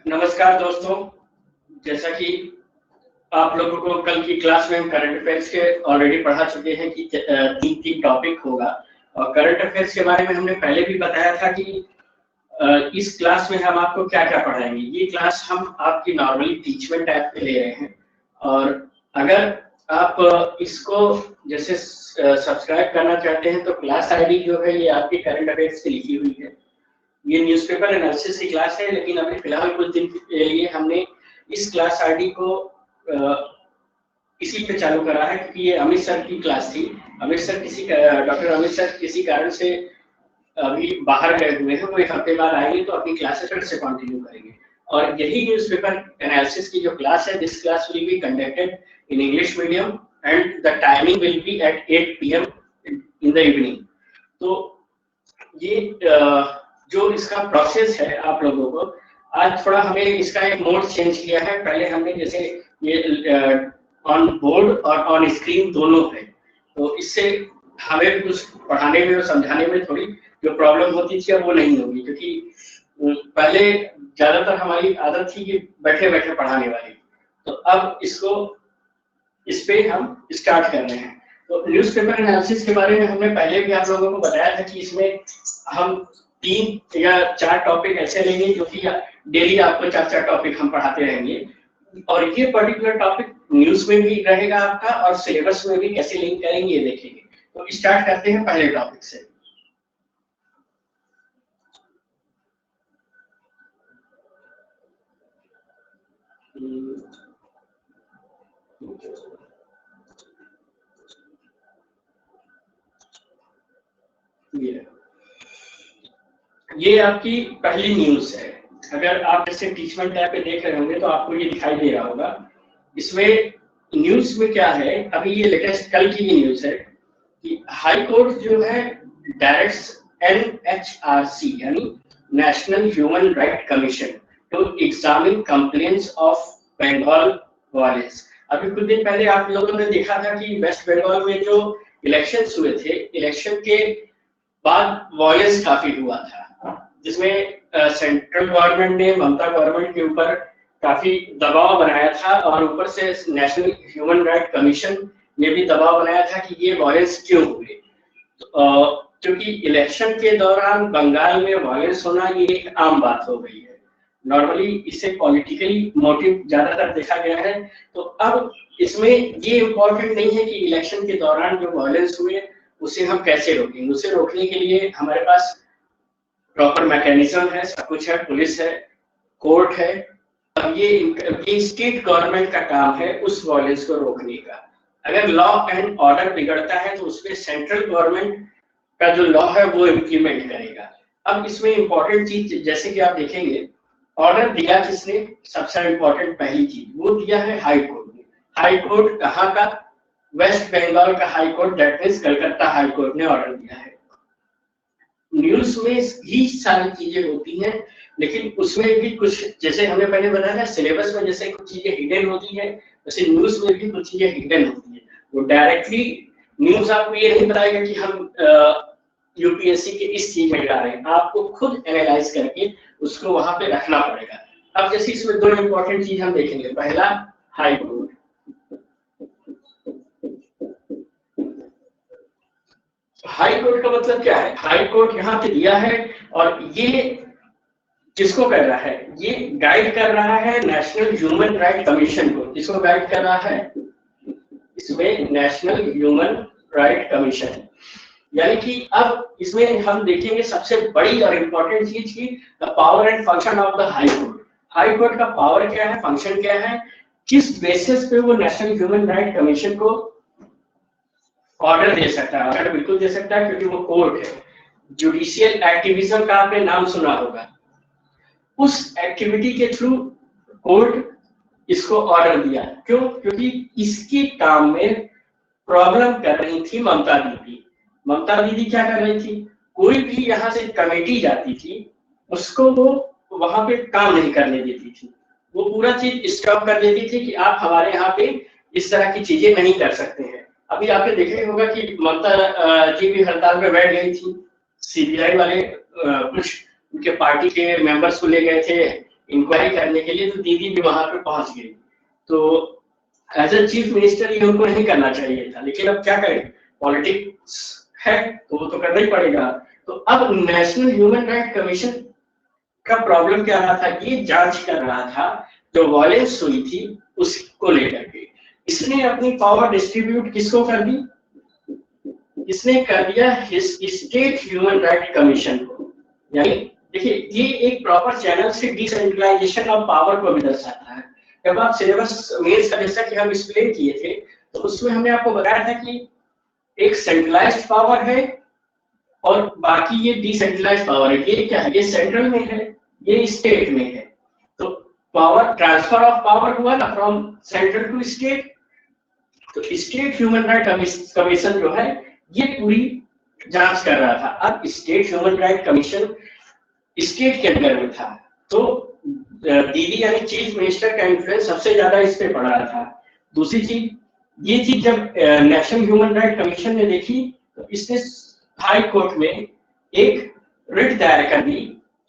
नमस्कार दोस्तों, जैसा कि आप लोगों को कल की क्लास में हम करंट अफेयर्स के ऑलरेडी पढ़ा चुके हैं कि तीन टॉपिक होगा। और करंट अफेयर्स के बारे में हमने पहले भी बताया था कि इस क्लास में हम आपको क्या-क्या पढ़ाएंगे। ये क्लास हम आपकी नॉर्मली टीचमेंट ऐप पे ले रहे हैं और अगर आप इसको जैसे सब्सक्राइब करना चाहते हैं तो क्लास आईडी जो है ये आपकी करंट अफेयर्स पे लिखी हुई है। ये न्यूज़पेपर एनालिसिस की क्लास है, लेकिन अभी फिलहाल कुछ दिन के लिए हमने इस क्लास आईडी को इसी पे चालू करा है क्योंकि ये अमित सर की क्लास थी। डॉक्टर अमित सर किसी कारण से अभी बाहर गए हुए हैं, वो एक हफ्ते बाद आएंगे तो अपनी क्लासेस फिर से कंटिन्यू करेंगे। और यही न्यूज़पेपर एनालिसिस की जो क्लास है, this class will be conducted in English medium and the timing will be at 8 PM in the evening. तो ये जो इसका प्रोसेस है आप लोगों को आज थोड़ा हमें इसका एक मोड चेंज किया है। पहले हमने जैसे ये ऑन बोर्ड और ऑन स्क्रीन दोनों है, तो इससे हमें कुछ पढ़ाने में और समझाने में थोड़ी जो प्रॉब्लम होती थी अब वो नहीं होगी, क्योंकि पहले ज्यादातर हमारी आदत थी कि बैठे बैठे पढ़ाने वाली। तो अब इस पे हम स्टार्ट कर रहे हैं। तो न्यूज़पेपर एनालिसिस के बारे में हमने पहले भी आप लोगों को बताया था कि इसमें हम 3 या 4 टॉपिक ऐसे लेंगे जो कि डेली आपको 4-4 टॉपिक हम पढ़ाते रहेंगे और ये पर्टिकुलर टॉपिक न्यूज में भी रहेगा आपका और सिलेबस में भी कैसे लिंक करेंगे ये देखेंगे। तो स्टार्ट करते हैं पहले टॉपिक से। ये आपकी पहली न्यूज है। अगर आप जैसे टीचमेंट टैब पे देख रहे होंगे तो आपको ये दिखाई दे रहा होगा। इसमें न्यूज में क्या है, अभी ये लेटेस्ट कल की न्यूज है कि हाई कोर्ट जो है डायरेक्ट्स NHRC यानी national human right commission to examine complaints of Bengal violence. अभी कुछ दिन पहले आप लोगों ने देखा था कि वेस्ट बंगाल में जो इलेक्शंस हुए थे, इलेक्शन के बाद वायलेंस काफी हुआ था, जिसमें सेंट्रल गवर्नमेंट ने ममता गवर्नमेंट के ऊपर काफी दबाव बनाया था और ऊपर से नेशनल ह्यूमन राइट कमीशन ने भी दबाव बनाया था कि ये वायलेंस क्यों हुए। क्योंकि इलेक्शन के दौरान बंगाल में वायलेंस होना ये एक आम बात हो गई है। नॉर्मली इसे पॉलिटिकली मोटिव ज्यादातर देखा गया है। तो अब इसमें ये इम्पोर्टेंट नहीं है कि इलेक्शन के दौरान जो वायलेंस हुए उसे हम कैसे रोकेंगे। उसे रोकने के लिए हमारे पास प्रॉपर मैकेनिज्म है, सब कुछ है, पुलिस है, कोर्ट है। अब ये स्टेट गवर्नमेंट का काम है उस वायलेंस को रोकने का। अगर लॉ एंड ऑर्डर बिगड़ता है तो उसमें सेंट्रल गवर्नमेंट का जो लॉ है वो इम्प्लीमेंट करेगा। अब इसमें इंपॉर्टेंट चीज जैसे कि आप देखेंगे, ऑर्डर दिया किसने, सबसे इम्पोर्टेंट पहली चीज वो दिया है हाई कोर्ट ने। हाई कोर्ट कहाँ का, वेस्ट बंगाल का high court, that means Calcutta high court ने ऑर्डर दिया है। न्यूज में ही सारी चीजें होती हैं, लेकिन उसमें भी कुछ, जैसे हमने पहले बताया ना, सिलेबस में जैसे कुछ चीजें हिडन होती है, वैसे न्यूज में भी कुछ चीजें हिडन होती है। वो डायरेक्टली न्यूज आपको ये नहीं बताएगा कि हम यूपीएससी के इस चीज में जा रहे हैं, आपको खुद एनालाइज करके उसको वहां पे रखना पड़ेगा। अब जैसे इसमें 2 इंपॉर्टेंट चीज हम देखेंगे। पहला, हाई कोर्ट। हाई कोर्ट का मतलब क्या है, हाई कोर्ट यहाँ पे दिया है और ये किसको कर रहा है, ये गाइड कर रहा है नेशनल ह्यूमन राइट कमीशन को। किसको गाइड कर रहा है, इसमें नेशनल ह्यूमन राइट कमीशन। यानी कि अब इसमें हम देखेंगे सबसे बड़ी और इंपॉर्टेंट चीज की the power and function of the high court. High court का पावर क्या है, फंक्शन क्या है, किस बेसिस पे वो नेशनल ह्यूमन राइट कमीशन को ऑर्डर दे सकता है। ऑर्डर बिल्कुल दे सकता है क्योंकि वो कोर्ट है। जुडिशियल एक्टिविज्म का आपने नाम सुना होगा, उस एक्टिविटी के थ्रू कोर्ट इसको ऑर्डर दिया। क्यों, क्योंकि इसके काम में प्रॉब्लम कर रही थी ममता दीदी। ममता दीदी क्या कर रही थी, कोई भी यहाँ से कमेटी जाती थी उसको वो वहां पे काम नहीं करने देती थी। वो पूरा चीज स्टॉप कर देती थी कि आप हमारे यहाँ पे इस तरह की चीजें नहीं कर सकते हैं। अभी आपने देखा ही होगा कि ममता जी भी हड़ताल में बैठ गई थी। सीबीआई वाले कुछ उनके पार्टी के मेंबर्स को ले गए थे इंक्वायरी करने के लिए, तो दीदी भी वहां पे पहुंच गई। तो एज ए चीफ मिनिस्टर ये उनको नहीं करना चाहिए था, लेकिन अब क्या करें, पॉलिटिक्स है तो वो तो करना ही पड़ेगा। तो अब नेशनल ह्यूमन राइट कमीशन का प्रॉब्लम क्या रहा था, ये जांच कर रहा था जो वायलेंस हुई थी उसको लेकर के। इसने अपनी पावर डिस्ट्रीब्यूट किसको कर दी, इसने कर दिया स्टेट ह्यूमन राइट कमीशन को। यानी देखिए ये एक प्रॉपर चैनल से डिसेंट्रलाइजेशन ऑफ पावर को भी दर्शाता है। जब आप सिलेबस मेंस का जैसा कि हम एक्सप्लेन किए थे, तो उसमें हमने आपको बताया था कि एक सेंट्रलाइज्ड पावर है और बाकी ये डिसेंट्रलाइज्ड पावर है। ये क्या है, ये सेंट्रल में है, ये स्टेट में है। तो पावर ट्रांसफर ऑफ पावर हुआ ना फ्रॉम सेंट्रल टू स्टेट। तो स्टेट ह्यूमन राइट कमीशन जो है ये पूरी जांच कर रहा था। अब state human right commission state के अंदर में था, तो दीदी यानी चीफ मिनिस्टर का इन्फ्लुएंस सबसे ज्यादा इस पे पड़ रहा था। दूसरी चीज, ये चीज जब नेशनल ह्यूमन राइट कमीशन ने देखी तो इसने हाई कोर्ट में एक रिट दायर कर दी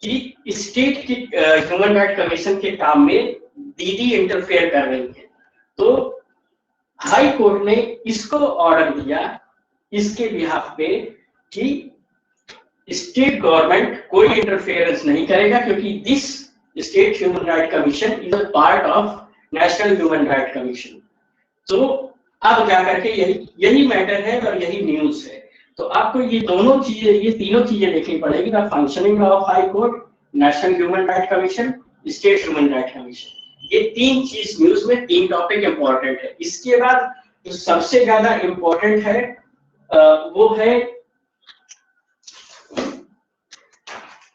कि स्टेट की ह्यूमन राइट कमीशन के काम में दीदी इंटरफेयर कर रही है। तो हाई कोर्ट ने इसको ऑर्डर दिया इसके बिहाफ पे कि स्टेट गवर्नमेंट कोई इंटरफेरेंस नहीं करेगा, क्योंकि this state human right commission is a part of national human right commission. तो अब क्या करके यही मैटर है और यही न्यूज है। तो आपको ये दोनों चीजें, ये तीनों चीजें देखनी पड़ेगी, the functioning of high court, national human right commission, state human right commission. ये तीन चीज न्यूज में, तीन टॉपिक इंपॉर्टेंट है। इसके बाद जो सबसे ज्यादा इंपॉर्टेंट है वो है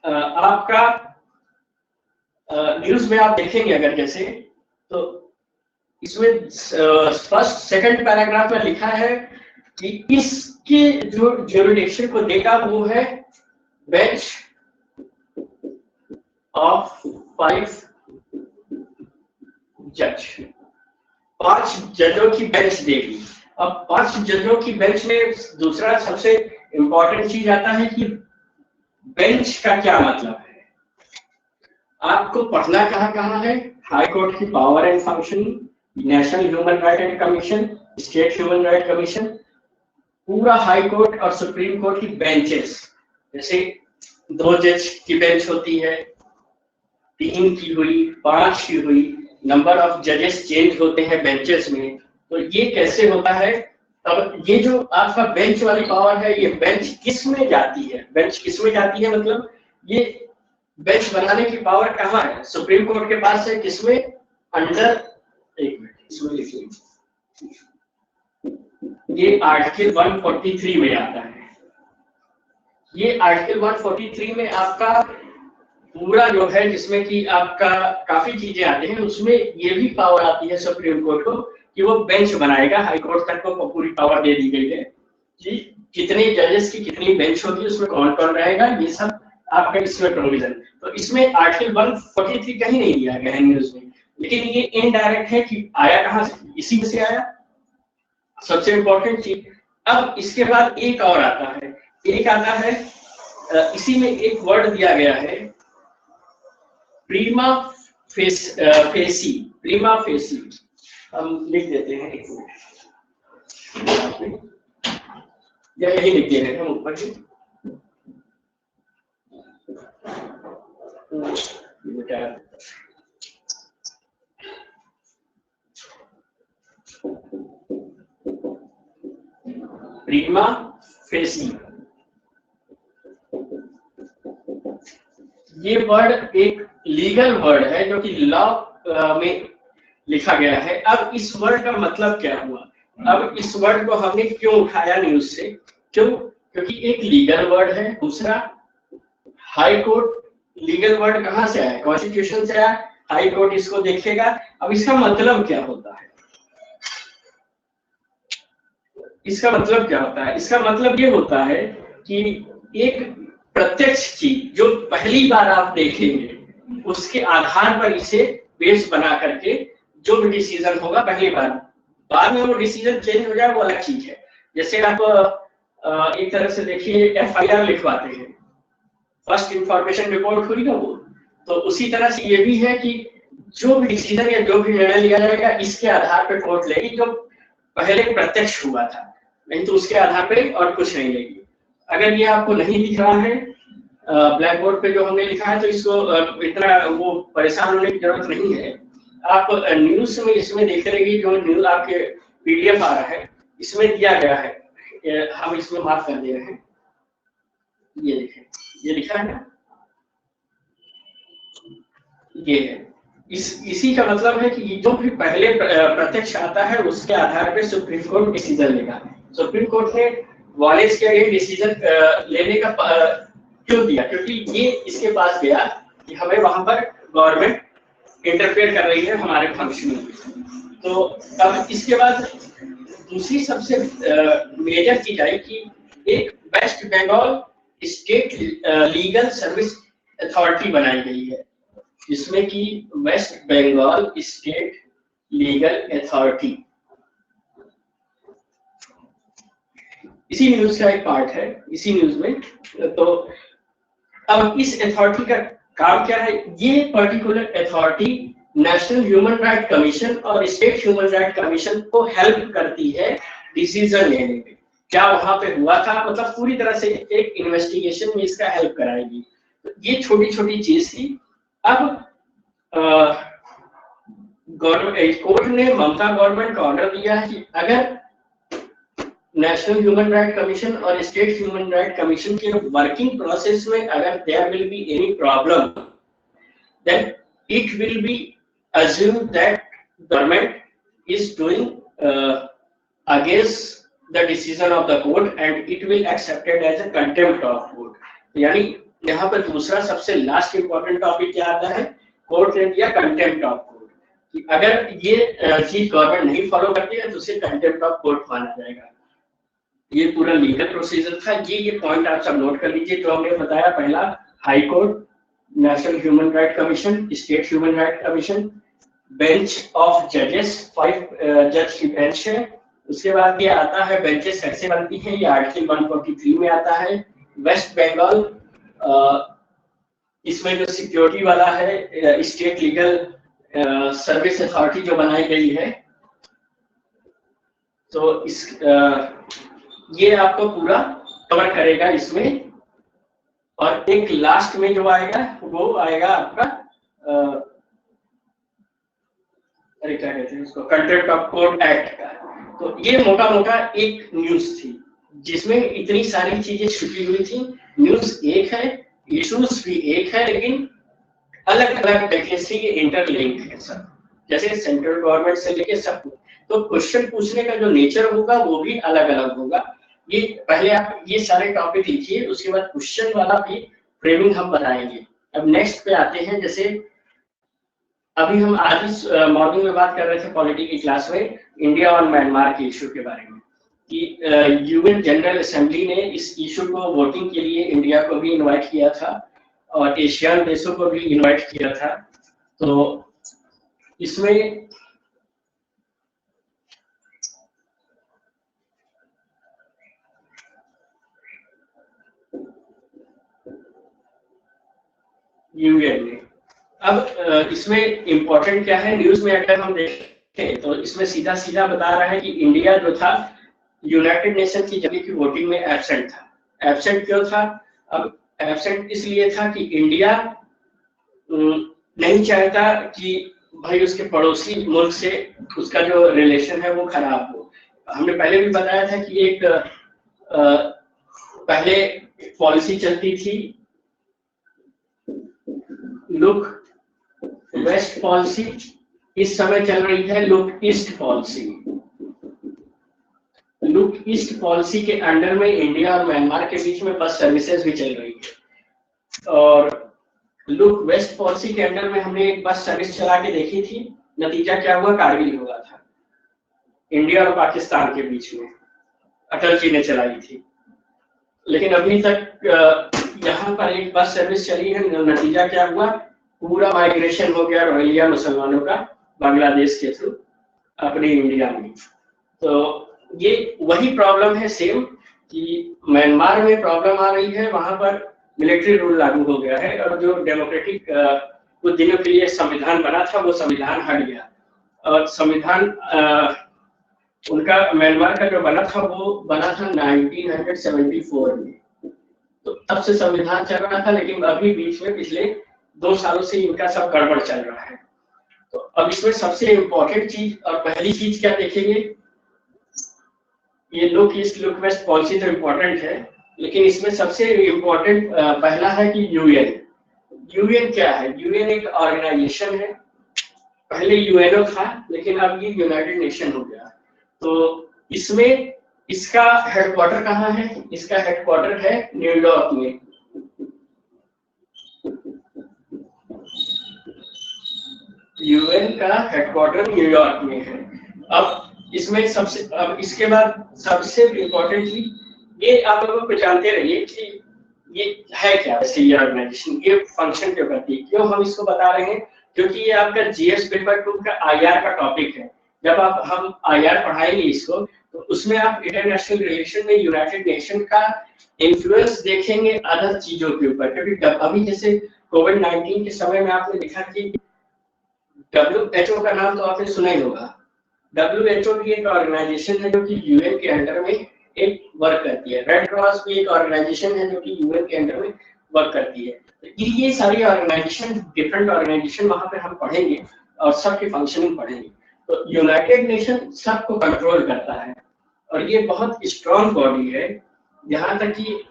आपका न्यूज में आप देखेंगे अगर जैसे, तो इसमें फर्स्ट सेकंड पैराग्राफ में लिखा है कि इसके जो ज्यूरिडिक्शन को देगा वो है बेंच ऑफ 5 जज, 5 जजों की बेंच देगी। अब 5 जजों की बेंच में दूसरा सबसे इंपॉर्टेंट चीज आता है कि बेंच का क्या मतलब है। आपको पढ़ना कहाँ है, हाई कोर्ट की power and functioning, national human right commission, state human right commission, पूरा हाई कोर्ट और सुप्रीम कोर्ट की बेंचेस। जैसे 2 जज की बेंच होती है, 3 की हुई, 5 की हुई, नंबर ऑफ जजेस चेंज होते हैं बेंचेस में। तो ये कैसे होता है, अब ये जो आपका बेंच वाली पावर है, ये बेंच किस में जाती है, बेंच किस में जाती है मतलब ये बेंच बनाने की पावर कहाँ है, सुप्रीम कोर्ट के पास है, किसमें, अंडर, एक मिनट इसमें लिखिए, ये आर्टिकल 143 में आता है। ये आर्टिकल 143 में आपका पूरा जो है, जिसमें कि आपका काफी चीजें आती हैं, उसमें ये भी पावर आती है सुप्रीम कोर्ट को कि वो बेंच बनाएगा। हाई कोर्ट तक को पूरी पावर दे दी गई है कि कितने जजेस की कितनी बेंच होगी, उसमें कौन कौन रहेगा, ये सब आपका इसमें प्रोविजन। तो इसमें आर्टिकल 143 कहीं नहीं दिया गया है न्यूज में, लेकिन ये इनडायरेक्ट है कि आया कहां से, इसी में से आया, सबसे इंपॉर्टेंट चीज। अब इसके बाद एक और आता है, एक आता है इसी में एक वर्ड दिया गया है प्रीमा फेसी, प्रीमा फेसी, हम लिख देते हैं एक मिनट, या यही लिख दे रहे हैं हम ऊपर ही, प्रीमा फेसी। ये वर्ड एक लीगल वर्ड है जो कि लॉ में लिखा गया है। अब इस वर्ड का मतलब क्या हुआ, अब इस वर्ड को हमने क्यों उठाया न्यूज से, क्यों, क्योंकि एक लीगल वर्ड है, दूसरा हाई कोर्ट, लीगल वर्ड कहां से आया, कॉन्स्टिट्यूशन से आया, हाई कोर्ट इसको देखेगा। अब इसका मतलब क्या होता है, इसका मतलब क्या होता है, इसका मतलब ये होता है कि एक प्रत्यक्ष चीज जो पहली बार आप देखेंगे उसके आधार पर इसे बेस बना करके जो भी डिसीजन होगा पहली बार, बाद में वो डिसीजन चेंज हो जाए वो अलग चीज है। जैसे आप एक तरह से देखिए एफआईआर लिखवाते हैं, फर्स्ट इंफॉर्मेशन रिपोर्ट हुई ना वो, तो उसी तरह से ये भी है कि जो भी डिसीजन या जो भी निर्णय लिया जाएगा इसके आधार पर कोर्ट लेगी जो पहले प्रत्यक्ष हुआ था, नहीं तो उसके आधार पे और कुछ नहीं लेगी। अगर ये आपको नहीं दिख रहा है ब्लैक बोर्ड पे जो हमने लिखा है, तो इसको इतना वो परेशान होने की जरूरत नहीं है। आप न्यूज में इसमें देख रहे जो न्यूज आपके पीडीएफ आ रहा है इसमें दिया गया है, हम इसमें मार्क कर दे रहे हैं। ये देखें, ये लिखा है ना, ये है। इसी का मतलब है कि जो भी पहले प्रत्यक्ष आता है उसके आधार पर सुप्रीम कोर्ट डिसीजन लेगा। सुप्रीम कोर्ट ने वॉलेस के अगेंस्ट डिसीजन लेने का क्यों दिया? क्योंकि ये इसके पास गया कि हमें वहां पर गवर्नमेंट इंटरफेयर कर रही है हमारे फंक्शन में। तो अब इसके बाद दूसरी सबसे मेजर चीज आई कि एक west Bengal state legal service authority बनाई गई है, जिसमें कि west Bengal state legal authority इसी न्यूज का एक पार्ट है, इसी न्यूज में। तो अब इस अथॉरिटी का काम क्या है? ये particular authority national human right commission और स्टेट ह्यूमन राइट कमीशन को हेल्प करती है डिसीजन लेने में। क्या वहां पे हुआ था, मतलब पूरी तरह से एक इन्वेस्टिगेशन में इसका हेल्प कराएगी। तो ये छोटी छोटी चीज थी। अब कोर्ट ने ममता गवर्नमेंट को ऑर्डर दिया है कि अगर नेशनल ह्यूमन राइट कमीशन और स्टेट ह्यूमन राइट कमीशन के वर्किंग प्रोसेस में अगर there will be any problem, then it will be assumed that government is doing against the decision of the court and it will accepted as a contempt of court। यानी यहाँ पर दूसरा सबसे last important topic क्या आता है? Court ने दिया कंटेम्प्ट ऑफ कोर्ट, कि अगर ये चीज गवर्नमेंट नहीं फॉलो करती है तो उसे कंटेम्प्ट ऑफ कोर्ट माना जाएगा। ये पूरा लीगल प्रोसीजर था। ये पॉइंट आप सब नोट कर लीजिए जो हमने बताया। पहला high court, national human right commission, state human right commission, bench of जजेस, 5 जज की बेंच है। उसके बाद ये आता है बेंचेस कैसे बनती हैं, ये आर्टिकल 143 में आता है। वेस्ट बंगाल इसमें जो सिक्योरिटी वाला है, स्टेट लीगल सर्विस अथॉरिटी जो बनाई गई है, तो इस ये आपको पूरा कवर करेगा इसमें। और एक लास्ट में जो आएगा वो आएगा आपका अरे क्या कहते हैं इसको, कंटेम्प्ट ऑफ कोर्ट एक्ट का। तो ये मोटा मोटा एक न्यूज थी जिसमें इतनी सारी चीजें छुपी हुई थी। न्यूज एक है, इश्यूज भी एक है, लेकिन अलग अलग तरीके से ये इंटरलिंक है सब, जैसे सेंट्रल गवर्नमेंट से लेके सब। तो क्वेश्चन पूछने का जो नेचर होगा वो भी अलग अलग होगा। ये पहले आप ये सारे टॉपिक लिखिए, उसके बाद क्वेश्चन वाला भी फ्रेमिंग हम बनाएंगे। अब नेक्स्ट पे आते हैं। जैसे अभी हम आज मॉर्निंग में बात कर रहे थे पॉलिटी की क्लास में इंडिया और म्यांमार के इशू के बारे में, कि यूएन जनरल असेंबली ने इस इशू को वोटिंग के लिए इंडिया को भी इनवाइट किया था और एशियन देशों को भी इनवाइट किया था। तो इसमें यूएन ने, अब इसमें इंपॉर्टेंट क्या है, न्यूज में अगर हम देखें तो इसमें सीधा सीधा बता रहा है कि इंडिया जो था यूनाइटेड नेशन की जनरल की वोटिंग में एब्सेंट था। एब्सेंट क्यों था? अब एब्सेंट इसलिए था कि इंडिया नहीं चाहता कि भाई उसके पड़ोसी मुल्क से उसका जो रिलेशन है वो खराब हो। हमने पहले भी बताया था कि एक पहले पॉलिसी चलती थी लुक वेस्ट पॉलिसी, इस समय चल रही है look east policy. Look east policy के अंडर में इंडिया और म्यांमार के बीच में बस सर्विसेज भी चल रही है, और लुक वेस्ट पॉलिसी के अंडर में हमने एक बस सर्विस चला के देखी थी। नतीजा क्या हुआ? कारगिल हुआ था इंडिया और पाकिस्तान के बीच में, अटल जी ने चलाई थी। लेकिन अभी तक यहाँ पर एक बस सर्विस चली है, नतीजा क्या हुआ? पूरा माइग्रेशन हो गया रोहिंग्या मुसलमानों का बांग्लादेश के थ्रू अपने इंडिया में। तो ये वही प्रॉब्लम है सेम, कि म्यांमार में प्रॉब्लम आ रही है, वहां पर मिलिट्री रूल लागू हो गया है और जो डेमोक्रेटिक कुछ दिनों के लिए संविधान बना था, वो संविधान हट गया और संविधान उनका म्यांमार का जो बना था वो बना था 1974 में। तो तब से संविधान चल रहा था, लेकिन अभी बीच में पिछले 2 सालों से इनका सब गड़बड़ चल रहा है। तो अब इसमें सबसे इम्पोर्टेंट चीज और पहली चीज क्या देखेंगे, ये लो ईस्ट लुक वेस्ट पॉलिसी तो इम्पोर्टेंट है, लेकिन इसमें सबसे इम्पोर्टेंट पहला है कि यूएन। यूएन क्या है? यूएन एक ऑर्गेनाइजेशन है, पहले यूएनओ था लेकिन अब ये यूनाइटेड नेशन हो गया। तो इसमें इसका हेडक्वार्टर कहाँ है? इसका हेडक्वार्टर है न्यूयॉर्क में। यूएन का हेडक्वार्टर न्यूयॉर्क में है। अब इसमें अब इसके बाद सबसे इम्पोर्टेंट चीज ये आप लोगों को जानते रहिए कि ये है क्या वैसे ये ऑर्गेनाइजेशन, ये फंक्शन क्यों करती है, क्यों हम इसको बता रहे हैं, क्योंकि ये आपका जीएस पेपर 2 का आईआर का टॉपिक है। जब हम आईआर पढ़ाएंगे इसको तो उसमें आप इंटरनेशनल रिलेशन में यूनाइटेड नेशन का इन्फ्लुएंस देखेंगे अदर चीजों के ऊपर, क्योंकि अभी जैसे कोविड-19 के समय में आपने देखा कि WHO का नाम तो आपने सुना ही होगा। WHO भी एक ऑर्गेनाइजेशन है जो कि यूएन के अंडर में एक वर्क करती है। रेड क्रॉस भी एक ऑर्गेनाइजेशन है जो कि यूएन के अंडर में वर्क करती है। तो ये सारी ऑर्गेनाइजेशन, डिफरेंट ऑर्गेनाइजेशन वहां पे हम पढ़ेंगे और सबकी फंक्शनिंग पढ़ेंगे। तो यूनाइटेड नेशन सबको कंट्रोल करता है और ये बहुत स्ट्रॉन्ग बॉडी है। यहाँ तक कि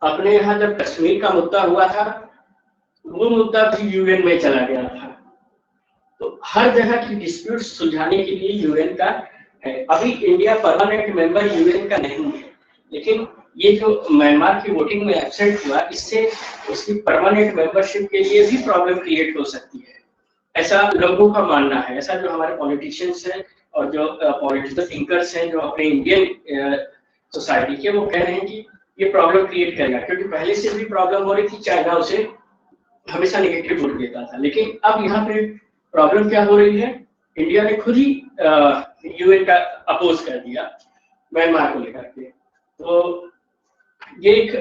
अपने यहाँ जब कश्मीर का मुद्दा हुआ था, वो मुद्दा भी यूएन में चला गया था। तो हर जगह की डिस्प्यूट सुलझाने के लिए यूएन का है। अभी इंडिया परमानेंट मेंबर यूएन का नहीं है, लेकिन ये जो म्यांमार की वोटिंग में एब्सेंट हुआ, इससे उसकी परमानेंट मेंबरशिप के लिए भी प्रॉब्लम क्रिएट हो सकती है, ऐसा लोगों का मानना है। ऐसा जो हमारे पॉलिटिशियंस हैं और जो पॉलिटिकल थिंकर्स हैं जो अपने इंडियन सोसाइटी के, वो कह रहे हैं कि ये प्रॉब्लम क्रिएट करेगा, क्योंकि पहले से भी प्रॉब्लम हो रही थी, चाइना उसे हमेशा नेगेटिव वोट देता था। लेकिन अब यहाँ पे प्रॉब्लम क्या हो रही है, इंडिया ने खुद ही यूएन का अपोज कर दिया म्यांमार को लेकर के। तो ये एक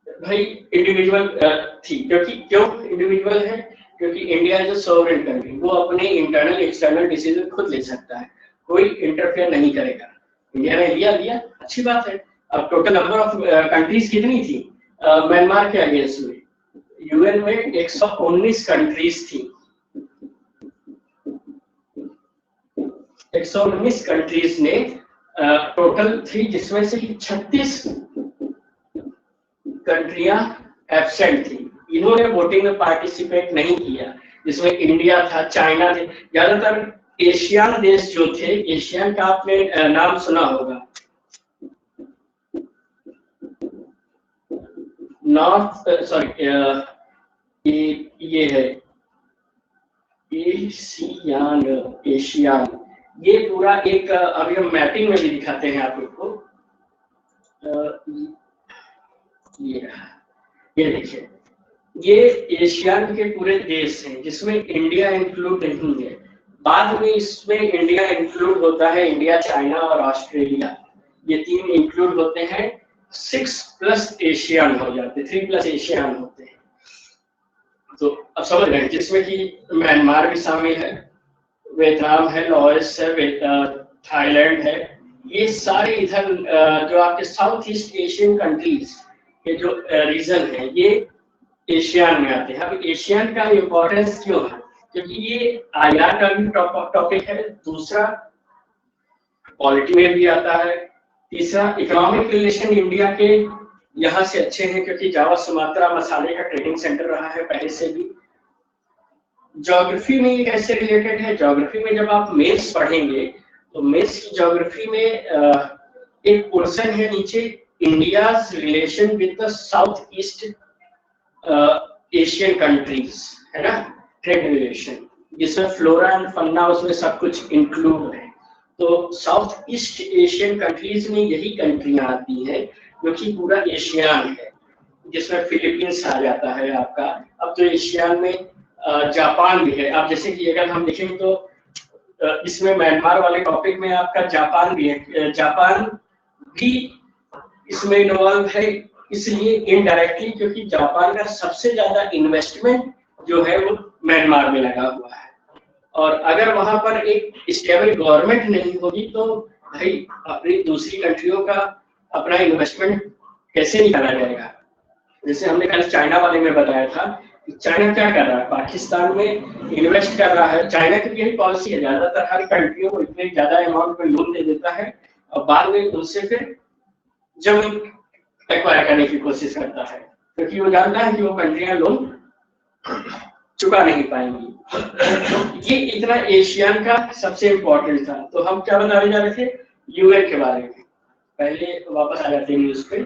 भाई इंडिविजुअल थी, क्यों इंडिविजुअल है, क्योंकि इंडिया जो सोवरेन कंट्री, वो अपने इंटरनल एक्सटर्नल डिसीजन खुद ले सकता है, कोई इंटरफेयर नहीं करेगा। इंडिया ने लिया, अच्छी बात है। अब टोटल नंबर ऑफ कंट्रीज कितनी थी म्यांमार के अगेंस्ट में? यूएन में 119 कंट्रीज थी। 119 कंट्रीज ने टोटल थी, जिसमें से 36 कंट्रियां एब्सेंट थी, इन्होंने वोटिंग में पार्टिसिपेट नहीं किया, जिसमें इंडिया था, चाइना थे। ज्यादातर एशियन देश जो थे, एशियन का आपने नाम सुना होगा, नॉर्थ सॉरी ये है एशियान, ये पूरा एक, अभी हम मैपिंग में भी दिखाते हैं आप लोग को। ये देखिए, ये एशियान के पूरे देश हैं, जिसमें इंडिया इंक्लूड नहीं है। बाद में इसमें इंडिया इंक्लूड होता है, इंडिया, चाइना और ऑस्ट्रेलिया, ये 3 इंक्लूड होते हैं। 6+ एशियन हो जाते, 3+ एशियन होते हैं। तो अब समझ रहे हैं, जिसमें कि म्यांमार भी शामिल है, वियतनाम है, लाओस है, थाईलैंड है। ये सारे इधर जो आपके साउथ ईस्ट एशियन कंट्रीज के जो रीजन है, ये एशियन में आते हैं। अब एशियन का इम्पोर्टेंस क्यों है? क्योंकि ये आईआर का भी टॉपिक है, दूसरा पॉलिटी में भी आता है, तीसरा इकोनॉमिक रिलेशन इंडिया के यहाँ से अच्छे हैं, क्योंकि जावा सुमात्रा मसाले का ट्रेडिंग सेंटर रहा है पहले से भी। ज्योग्राफी में ये कैसे रिलेटेड है? ज्योग्राफी में जब आप मेंस पढ़ेंगे तो मेंस की ज्योग्राफी में एक पोर्शन है नीचे, India's relation with the south east Asian countries, है ना, ट्रेड रिलेशन, जिसमें फ्लोरा एंड फन्ना, उसमें सब कुछ इंक्लूड है। तो साउथ ईस्ट एशियन कंट्रीज में यही कंट्रियां आती हैं जो कि पूरा एशियान है, जिसमें फिलीपींस आ जाता है आपका। अब तो एशियान में जापान भी है। अब जैसे कि अगर हम देखें तो इसमें म्यांमार वाले टॉपिक में आपका जापान भी है, जापान भी इसमें इन्वॉल्व है, इसलिए इनडायरेक्टली, क्योंकि जापान का सबसे ज्यादा इन्वेस्टमेंट जो है वो म्यांमार में लगा हुआ है, और अगर वहां पर एक स्टेबल गवर्नमेंट नहीं होगी तो भाई अपनी दूसरी कंट्रियों का अपना इन्वेस्टमेंट कैसे निकाला जाएगा। जैसे हमने कल चाइना वाले में बताया था कि चाइना क्या कर रहा है, पाकिस्तान में इन्वेस्ट कर रहा है। चाइना की यही पॉलिसी है, ज्यादातर हर कंट्रियों को इतने ज्यादा अमाउंट में लोन दे देता है और बाद में उनसे फिर जमीन एक्वायर करने की कोशिश करता है, क्योंकि वो जानता है कि वो कंट्रियां लोन चुका नहीं पाएंगी। ये इतना एशियन का सबसे इम्पोर्टेंट था। तो हम क्या बताने जा रहे थे, यूएन के बारे में। पहले वापस आ जाते हैं न्यूज पे।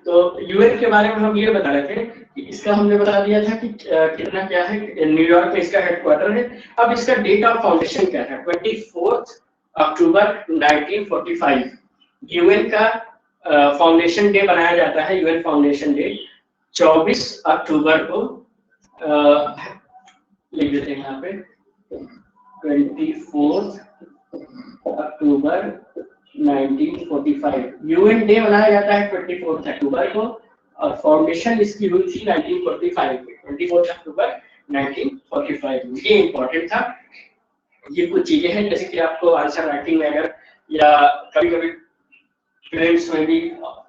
तो यूएन के बारे में हम ये बता रहे थे कि इसका हमने बता दिया था कि कितना क्या है, न्यूयॉर्क में इसका हेडक्वार्टर है। अब इसका डेट ऑफ फाउंडेशन क्या था, 24 अक्टूबर 1945 यूएन का फाउंडेशन डे बनाया जाता है। यूएन फाउंडेशन डे 24 अक्टूबर को लिख देते हैं यहाँ पे, 24 अक्टूबर 1945 यूएन डे मनाया जाता है 24 अक्टूबर को, और फाउंडेशन इसकी हुई थी 1945 में, 24 अक्टूबर 1945 में। ये इम्पोर्टेंट था। ये कुछ चीजें हैं जैसे कि आपको आंसर राइटिंग में अगर या कभी कभी प्रीलिम्स में भी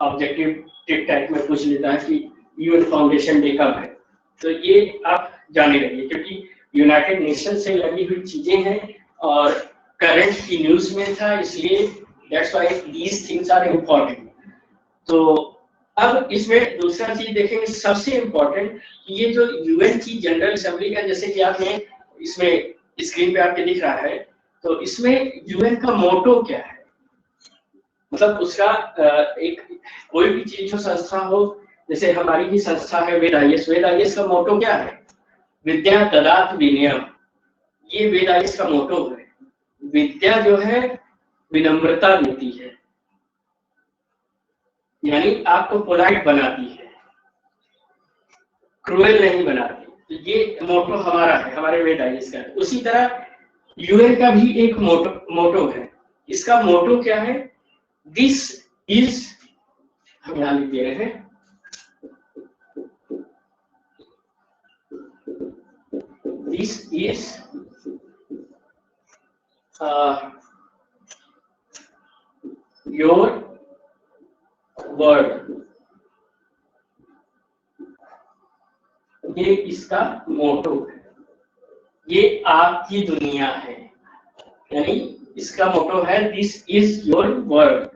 ऑब्जेक्टिव टाइप में पूछ लेता है कि यूएन फाउंडेशन डे कब है, तो ये आप जाने रहिए, क्योंकि यूनाइटेड नेशन से लगी हुई चीजें हैं और करंट की न्यूज में था, इसलिए that's why these things are important. तो अब इसमें दूसरा चीज देखेंगे सबसे इम्पोर्टेंट, ये जो यूएन की जनरल असेंबली का, जैसे कि आपने इसमें स्क्रीन पे आपके दिख रहा है, तो इसमें यूएन का मोटो क्या है, मतलब उसका एक कोई भी चीज जो संस्था हो, जैसे हमारी ही संस्था है वेद आईएएस का मोटो क्या है, विद्या ददात विनयम। ये वेद आईएएस का मोटो है। विद्या जो है विनम्रता देती है, यानी आपको पोलाइट बनाती है, क्रूएल नहीं बनाती। तो ये मोटो हमारा है, हमारे वेद आईएएस का। उसी तरह यूएन का भी एक मोटो है। इसका मोटो क्या है, दिस इज, हम यहाँ लिख दे रहे हैं, दिस इज योर वर्ड। ये इसका मोटो है, ये आपकी दुनिया है, यानी इसका मोटो है दिस इज योर वर्ल्ड।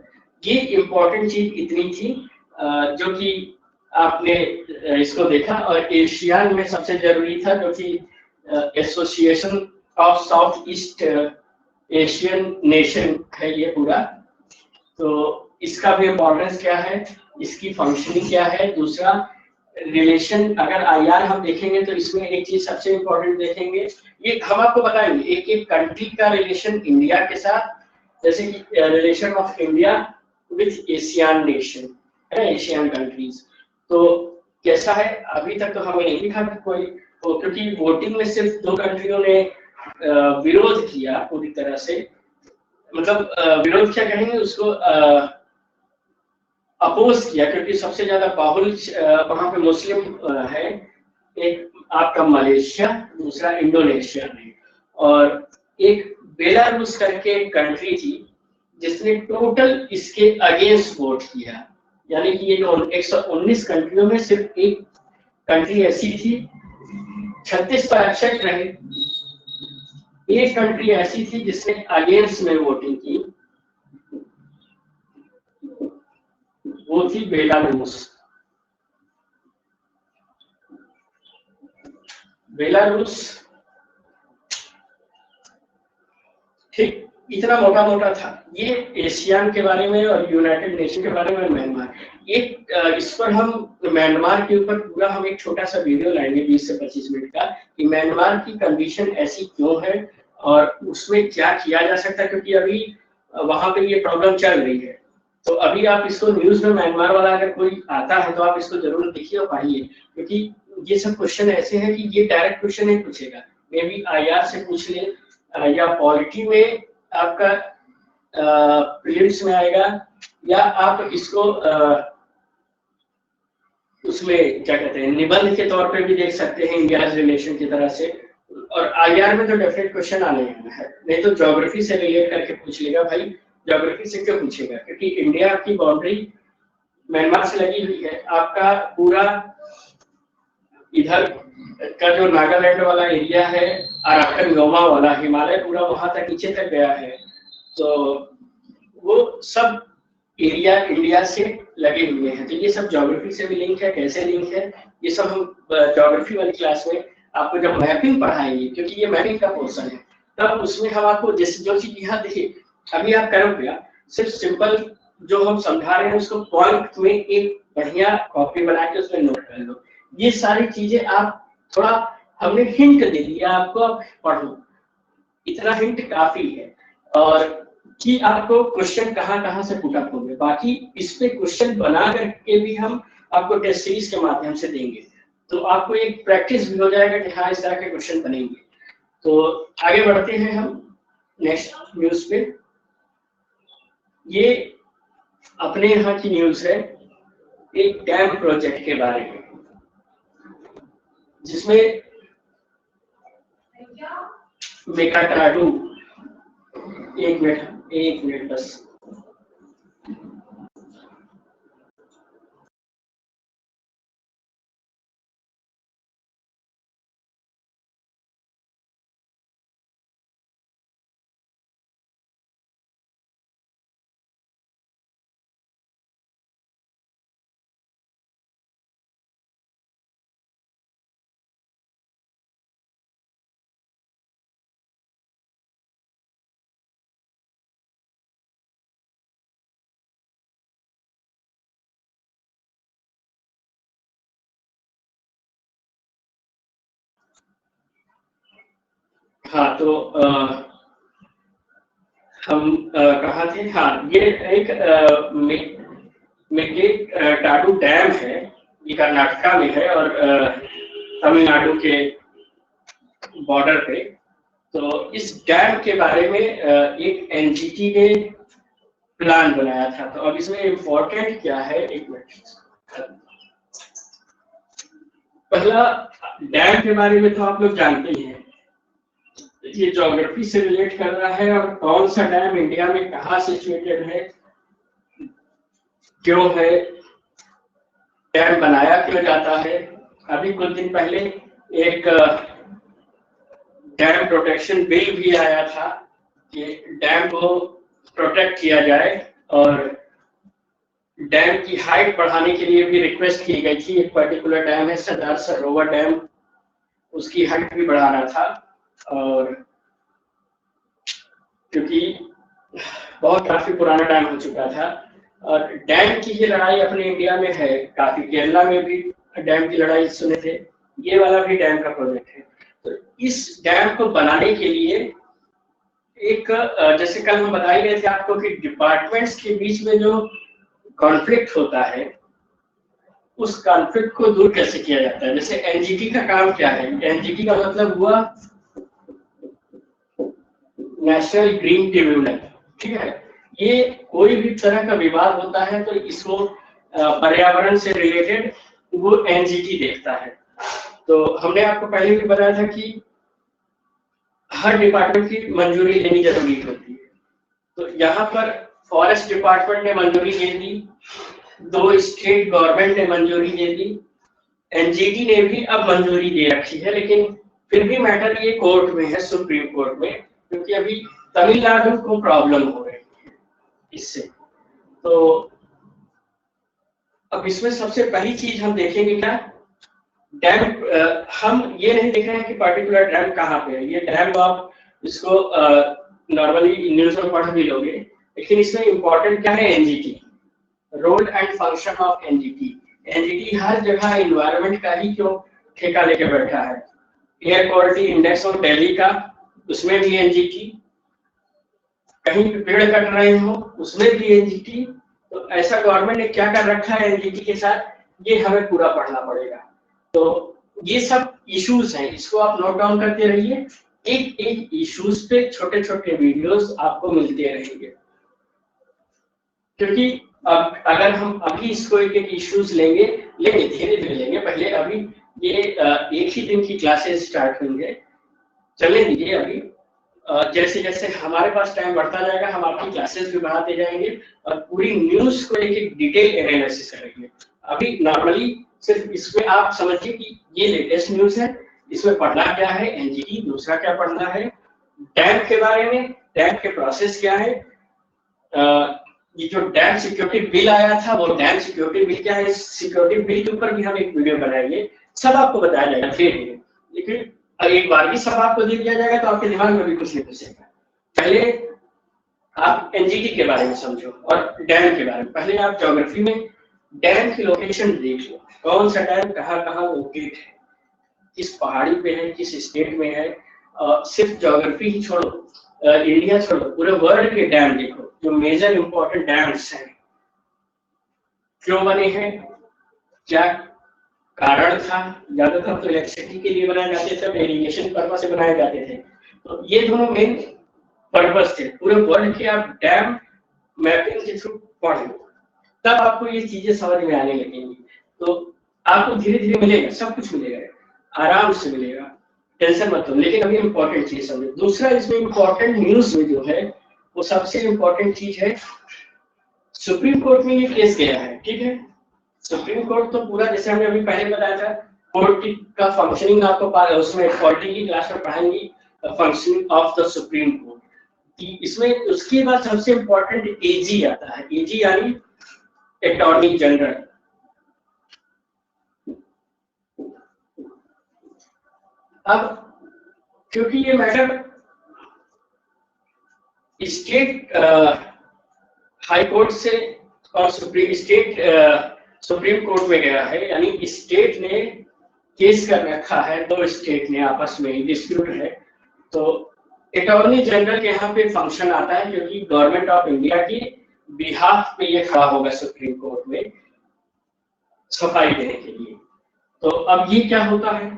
ये इंपॉर्टेंट चीज इतनी थी जो कि आपने इसको देखा। और एशियान में सबसे जरूरी था जो कि association of south east Asian nation है ये पूरा। तो इसका भी इम्पोर्टेंस क्या है, इसकी फंक्शनिंग क्या है। दूसरा रिलेशन, अगर आईआर हम देखेंगे तो इसमें एक चीज सबसे इम्पोर्टेंट देखेंगे, ये हम आपको बताएंगे एक एक कंट्री का रिलेशन इंडिया के साथ, जैसे कि relation of India with Asian nation है, एशियन कंट्रीज। तो कैसा है, अभी तक तो हमें नहीं दिखा कोई, तो क्योंकि वोटिंग में सिर्फ 2 कंट्रियों ने विरोध किया पूरी तरह से, मतलब विरोध क्या कहेंगे उसको, अपोज किया, क्योंकि सबसे ज्यादा बाहुल वहां पे मुस्लिम है। एक आपका मलेशिया, दूसरा इंडोनेशिया में, और एक बेलारूस करके कंट्री थी जिसने टोटल इसके अगेंस्ट वोट किया। यानी कि ये जो 119 कंट्रियों में सिर्फ एक कंट्री ऐसी थी, 36 पर एक्सेप्ट रहे, एक कंट्री ऐसी थी जिसने अगेंस्ट में वोटिंग की, वो थी बेलारूस। बेलारूस ठीक इतना मोटा मोटा था। ये एशियन के बारे में और यूनाइटेड नेशन के बारे में म्यांमार। एक इस पर हम म्यांमार के ऊपर पूरा हम एक छोटा सा वीडियो लाएंगे 20 से 25 मिनट का, कि म्यांमार की कंडीशन ऐसी क्यों है और उसमें क्या किया जा सकता है, क्योंकि अभी वहां पे ये प्रॉब्लम चल रही है। तो अभी आप इसको न्यूज में म्यांमार वाला अगर कोई आता है तो आप इसको जरूर देखिए और पढ़िए, क्योंकि ये सब क्वेश्चन ऐसे हैं कि ये डायरेक्ट क्वेश्चन नहीं पूछेगा, मे बी आईआर से पूछ ले या पॉलिटी में आपका प्रीलिम्स में आएगा, या आप इसको उसमें क्या कहते हैं निबंध के तौर पे भी देख सकते हैं इंडिया रिलेशन की तरह से। और आईआर में तो डेफिनेट क्वेश्चन आने है, नहीं तो ज्योग्राफी से रिलेट करके पूछ लेगा भाई। ज्योग्राफी से क्यों पूछेगा? क्योंकि इंडिया की बाउंड्री म्यांमार से लगी हुई है। आपका पूरा इधर का जो नागालैंड वाला एरिया है, अराकन योमा वाला हिमालय पूरा वहां तक नीचे तक गया है, तो वो सब एरिया इंडिया से लगे हुए हैं। तो ये सब ज्योग्राफी से भी लिंक है। कैसे लिंक है ये सब हम ज्योग्राफी वाली क्लास में आपको जब मैपिंग पढ़ाएंगे, क्योंकि ये मैपिंग का पोर्शन है, तब उसमें हम आपको जो चीज यहाँ देखिए अभी आप करो क्या, सिर्फ सिंपल जो हम समझा रहे हैं उसको पॉइंट में एक बढ़िया कॉपी बना के उसमें नोट कर लो। ये सारी चीजें आप थोड़ा हमने हिंट दे दिया आपको, आप पढ़ो, इतना हिंट काफी है। और कि आपको क्वेश्चन कहाँ से पुट अप होंगे, बाकी इस पे क्वेश्चन बना करके भी हम आपको टेस्ट सीरीज के माध्यम से देंगे, तो आपको एक प्रैक्टिस भी हो जाएगा कि हाँ इस तरह के क्वेश्चन बनेंगे। तो आगे बढ़ते हैं हम नेक्स्ट न्यूज पे। ये अपने यहाँ की न्यूज है एक डैम प्रोजेक्ट के बारे में, जिसमें मेकाटाडू, एक मिनट बस, हाँ तो हम कहाँ थे? हाँ, ये एक मेकाटाडू डैम है, ये कर्नाटका में है और तमिलनाडु के बॉर्डर पे। तो इस डैम के बारे में एक एनजीटी ने प्लान बनाया था। तो अब इसमें इम्पोर्टेंट क्या है, एक मिनट। पहला, डैम के बारे में तो आप लोग जानते ही हैं, ये ज्योग्राफी से रिलेट कर रहा है और कौन सा डैम इंडिया में कहाँ सिचुएटेड है, क्यों है, डैम बनाया क्यों जाता है। अभी कुछ दिन पहले एक डैम प्रोटेक्शन बिल भी आया था कि डैम को प्रोटेक्ट किया जाए, और डैम की हाइट बढ़ाने के लिए भी रिक्वेस्ट की गई थी। एक पर्टिकुलर डैम है सरदार सरोवर डैम, उसकी हाइट भी बढ़ाना था। और क्योंकि बहुत काफी पुराना डैम हो चुका था, और डैम की ये लड़ाई अपने इंडिया में है काफी। केरला में भी डैम की लड़ाई सुने थे, ये वाला भी डैम का प्रोजेक्ट है। तो इस डैम को बनाने के लिए एक जैसे कल हम बता ही रहे थे आपको कि डिपार्टमेंट्स के बीच में जो कॉन्फ्लिक्ट होता है, उस कॉन्फ्लिक्ट को दूर कैसे किया जाता है। जैसे एनजीटी का काम क्या है, एनजीटी का मतलब हुआ नेशनल ग्रीन ट्रिब्यूनल, ठीक है। ये कोई भी तरह का विवाद होता है तो इसको पर्यावरण से रिलेटेड वो एनजीटी देखता है। तो हमने आपको पहले भी बताया था कि हर डिपार्टमेंट की मंजूरी लेनी जरूरी होती है। तो यहाँ पर फॉरेस्ट डिपार्टमेंट ने मंजूरी दे दी, 2 स्टेट गवर्नमेंट ने मंजूरी दे दी, एनजीटी ने भी अब मंजूरी दे रखी है। लेकिन फिर भी मैटर ये कोर्ट में है, सुप्रीम कोर्ट में, क्योंकि अभी तमिलनाडु को प्रॉब्लम हो रही है इससे। तो अब इसमें सबसे पहली चीज हम देखेंगे क्या, डैम। हम ये नहीं देख रहे हैं कि पर्टिकुलर डैम कहाँ पे है। ये डैम आप इसको नॉर्मली न्यूज में पढ़ भी लोगे, लेकिन इसमें इंपॉर्टेंट क्या है, NGT, role and function of NGT. NGT हर जगह एनवायरनमेंट का ही क्यों ठेका लेके बैठा है। Air quality index of Delhi का, उसमें भी एनजीटी, कहीं पे पेड़ कट रहे हो उसमें भी एनजीटी। तो ऐसा गवर्नमेंट ने क्या कर रखा है एनजीटी के साथ, ये हमें पूरा पढ़ना पड़ेगा। तो ये सब इश्यूज हैं, इसको आप नोट डाउन करते रहिए। एक एक इश्यूज पे छोटे छोटे वीडियोस आपको मिलते रहेंगे, क्योंकि अब अगर हम अभी इसको एक एक इश्यूज लेंगे लेंगे, धीरे धीरे लेंगे। पहले अभी ये एक ही दिन की क्लासेस स्टार्ट होंगे, चलने दीजिए अभी। जैसे जैसे हमारे पास टाइम बढ़ता जाएगा हम आपकी क्लासेस भी बढ़ाते जाएंगे और पूरी न्यूज को एक डिटेल एनालिसिस करेंगे। अभी नॉर्मली सिर्फ इसमें आप समझिए कि ये लेटेस्ट न्यूज है, इसमें पढ़ना क्या है, एनजीटी, दूसरा क्या पढ़ना है, डैम के बारे में, डैम के प्रोसेस क्या है, ये जो डैम सिक्योरिटी बिल आया था वो डैम सिक्योरिटी बिल क्या है, इस सिक्योरिटी बिल के ऊपर भी हम एक वीडियो बनाएंगे, सब आपको बताया जाएगा धीरे धीरे। लेकिन एक बार भी सब आपको दे दिया जाएगा तो आपके दिमाग में भी कुछ नहीं घुसेगा। पहले आप एनजीटी के बारे में समझो और डैम के बारे में। पहले आप ज्योग्राफी में डैम की लोकेशन देख लो, कौन सा डैम कहाँ लोकेट है, किस पहाड़ी पे है, किस स्टेट में है। सिर्फ ज्योग्राफी ही छोड़ो, इंडिया छोड़ो, पूरे वर्ल्ड के डैम देखो, जो मेजर इंपॉर्टेंट डैम्स हैं क्यों बने हैं, क्या कारण था। ज्यादातर तो इलेक्ट्रिसिटी के लिए बनाए जाते थे, इरिगेशन पर्पस से बनाए जाते थे। तो ये दोनों मेन पर्पस थे। पूरे वर्ल्ड के आप डैम मैपिंग के थ्रू पढ़ लो, तब आपको ये चीजें समझ में आने लगेंगी। तो आपको धीरे धीरे मिलेगा, सब कुछ मिलेगा, आराम से मिलेगा, टेंशन मत लो। लेकिन अभी इंपॉर्टेंट चीज समझो। दूसरा इसमें इंपॉर्टेंट न्यूज में जो है वो सबसे इंपॉर्टेंट चीज है, सुप्रीम कोर्ट में ये केस गया है, ठीक है। सुप्रीम कोर्ट तो पूरा, जैसे हमने अभी पहले बताया था, कोर्ट का फंक्शनिंग आपको उसमें पॉलिटी की क्लास में पढ़ाएंगे, functioning of the supreme court. इसमें उसके बाद सबसे इंपॉर्टेंट एजी आता है, एजी यानी अटॉर्नी जनरल। अब क्योंकि ये मैटर स्टेट हाई कोर्ट से और सुप्रीम कोर्ट में गया है, यानी स्टेट ने केस कर रखा है, दो स्टेट ने आपस में डिस्प्यूट है, तो अटॉर्नी जनरल के यहाँ पे फंक्शन आता है, क्योंकि गवर्नमेंट ऑफ इंडिया की बिहाफ पे ये खड़ा होगा सुप्रीम कोर्ट में सफाई देने के लिए। तो अब ये क्या होता है,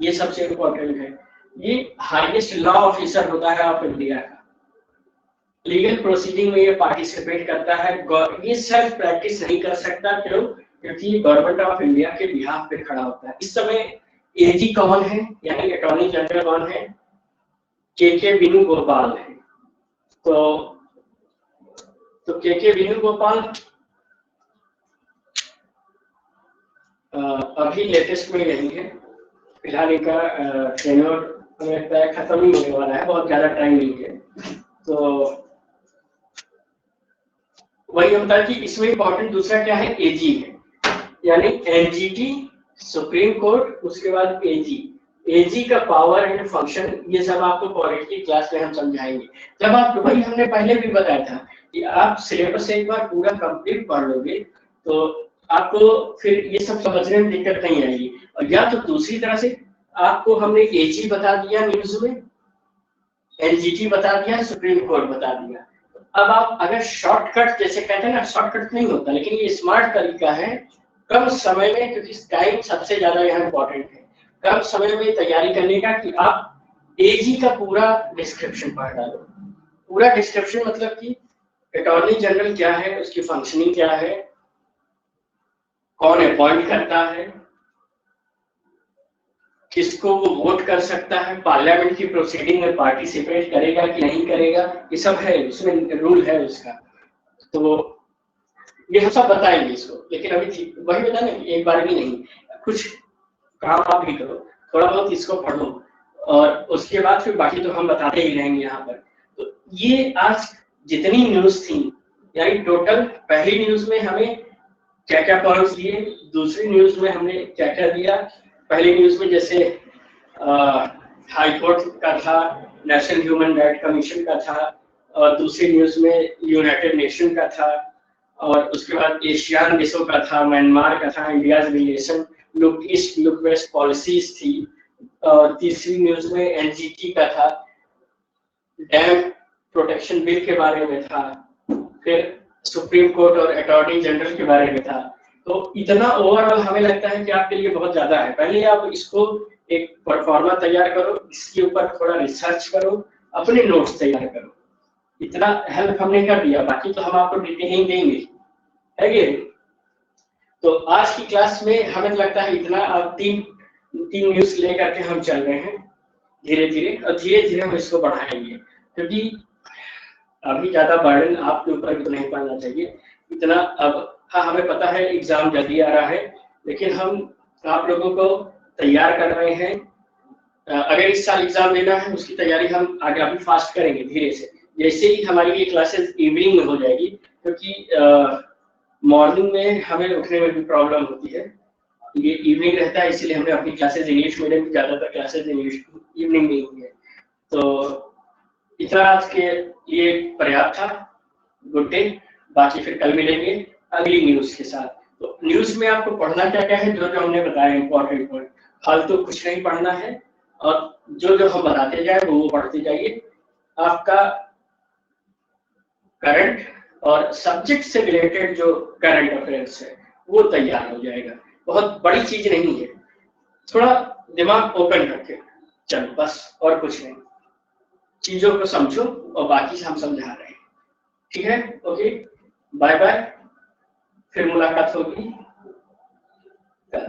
ये सबसे इंपॉर्टेंट है, ये हाईएस्ट लॉ ऑफिसर होता है ऑफ इंडिया का, लीगल प्रोसीडिंग में ये पार्टिसिपेट करता है। ये सेल्फ प्रैक्टिस नहीं कर सकता, क्यों? क्योंकि गवर्नमेंट ऑफ इंडिया के बिहाफ पे खड़ा होता है। इस समय एजी कौन है, यानी अटॉर्नी जनरल कौन है, के वेणुगोपाल है। तो के वेणुगोपाल अभी लेटेस्ट में यही है, फिलहाल इनका टेन्योर हमें लगता है खत्म ही होने वाला है, बहुत ज्यादा टाइम नहीं है। तो वही होता है कि इसमें इंपॉर्टेंट दूसरा क्या है, एजी है, यानी एनजीटी, सुप्रीम कोर्ट, उसके बाद एजी। एजी का पावर एंड फंक्शन, ये सब आपको पॉलिटी की क्लास में हम समझाएंगे। जब आप, वही हमने पहले भी बताया था कि आप सिलेबस एक बार पूरा कंप्लीट पढ़ लोगे तो आपको फिर ये सब समझने में दिक्कत नहीं आएगी। और या तो दूसरी तरह से आपको हमने एजी बता दिया न्यूज में, एनजीटी बता दिया, सुप्रीम कोर्ट बता दिया। अब आप अगर शॉर्टकट, जैसे कहते हैं ना, शॉर्टकट नहीं होता, लेकिन ये स्मार्ट तरीका है कम समय में, क्योंकि टाइम सबसे ज्यादा यहाँ इंपॉर्टेंट है, कम समय में तैयारी करने का, कि आप एजी का पूरा डिस्क्रिप्शन पढ़ डालो। पूरा डिस्क्रिप्शन मतलब कि अटॉर्नी जनरल क्या है, उसकी फंक्शनिंग क्या है, कौन अपॉइंट करता है, किसको वो वोट कर सकता है, पार्लियामेंट की प्रोसीडिंग में पार्टिसिपेट करेगा कि नहीं करेगा, ये सब है, उसमें रूल है उसका। तो ये हम सब बताएंगे इसको, लेकिन अभी वही बता ना, एक बार भी नहीं, कुछ काम आप भी करो, थोड़ा बहुत इसको पढ़ो, और उसके बाद फिर बाकी तो हम बताते ही रहेंगे यहाँ पर। तो ये आज जितनी न्यूज थी, यानी टोटल पहली न्यूज में हमें क्या क्या पॉइंट्स दिए, दूसरी न्यूज में हमने क्या क्या दिया। पहली न्यूज में जैसे हाई कोर्ट का था, नेशनल ह्यूमन राइट कमीशन का था, और दूसरी न्यूज में यूनाइटेड नेशन का था, और उसके बाद एशियान देशों का था, म्यांमार का था, India relation, look east look west policies थी, और तीसरी न्यूज में एनजीटी का था, डैम प्रोटेक्शन बिल के बारे में था, फिर सुप्रीम कोर्ट और अटॉर्नी जनरल के बारे में था। तो इतना ओवरऑल हमें लगता है कि आपके लिए बहुत ज्यादा है। पहले आप इसको एक परफॉर्मा तैयार करो, इसके ऊपर थोड़ा रिसर्च करो, अपने नोट्स तैयार करो, इतना हेल्प हमने कर दिया, बाकी तो हम आपको डिटेल देंगे, है कि? तो आज की क्लास में हमें लगता है इतना, अब तीन न्यूज लेकर के हम चल रहे हैं धीरे धीरे, और धीरे धीरे हम इसको बढ़ाएंगे, क्योंकि अभी ज्यादा बर्डन आपके ऊपर भी तो नहीं पड़ना चाहिए इतना। अब हाँ, हमें पता है एग्जाम जल्दी आ रहा है, लेकिन हम आप लोगों को तैयार कर रहे हैं। अगर इस साल एग्जाम देना है, उसकी तैयारी हम आगे अभी फास्ट करेंगे धीरे से। जैसे ही हमारी ये क्लासेस इवनिंग में हो जाएगी, क्योंकि मॉर्निंग में हमें उठने में भी प्रॉब्लम होती है, ये इवनिंग रहता है, इसलिए हमने अपनी क्लासेस इंग्लिश मीडियम की ज्यादातर क्लासेस इंग्लिश इवनिंग में हुई है। तो इतना आज के लिए पर्याप्त था। गुड डे, बाकी फिर कल मिलेंगे अगली न्यूज के साथ। तो न्यूज में आपको पढ़ना क्या क्या है, जो जो हमने बताया इंपॉर्टेंट पॉइंट, फालतू कुछ नहीं पढ़ना है, और जो जो हम बताते जाए वो पढ़ते जाइए। आपका करंट और सब्जेक्ट से रिलेटेड जो करंट अफेयर्स है वो तैयार हो जाएगा। बहुत बड़ी चीज नहीं है, थोड़ा दिमाग ओपन रखे, चलो बस, और कुछ नहीं। चीजों को समझो और बाकी हम समझा रहे हैं, ठीक है? ओके, बाय बाय, फिर मुलाकात होगी कल।